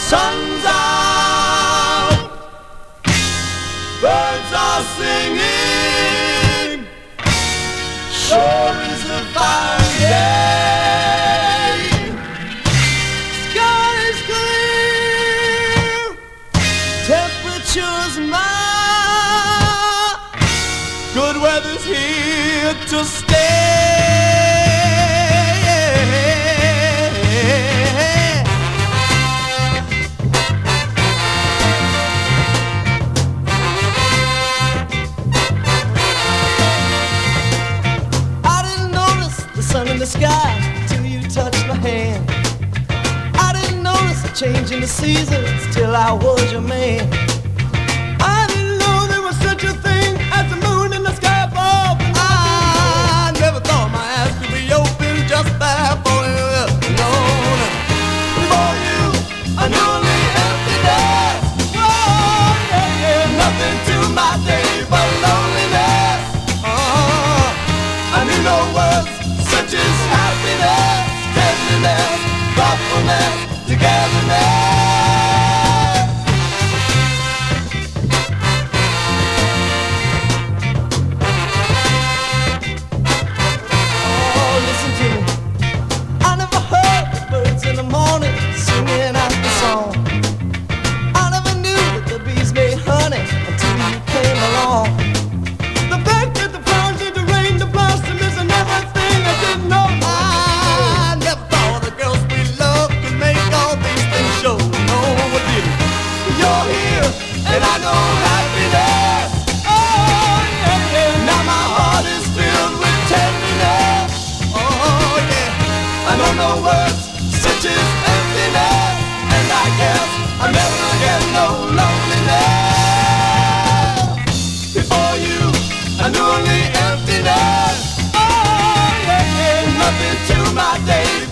sun's out, birds are singing, sure is a fine day. Sky is clear, temperature's mild, good weather's here to stay. In the sky till you touched my hand. I didn't notice a change in the seasons till I was your man. I didn't know there was such a thing as the moon in the sky above. I never thought my eyes could be open just that falling alone. Before you, I knew only emptiness. Oh, yeah, yeah. Nothing to my day but loneliness. I knew no words such as happiness, tenderness, thoughtfulness, togetherness. Oh, listen to me. I never heard the birds in the morning singing out the song. I never knew that the bees made honey until you came along. The fact that the flowers need to rain to blossom is another thing I didn't know. I never thought the girls we love could make all these things show. No, I didn't. You're here, and I know happiness. Oh, yeah, yeah. Now my heart is filled with tenderness. Oh, yeah. I know no words such as emptiness, and I guess I never get no loneliness. Before you, I knew only emptiness. Oh, yeah, yeah. Nothing to my days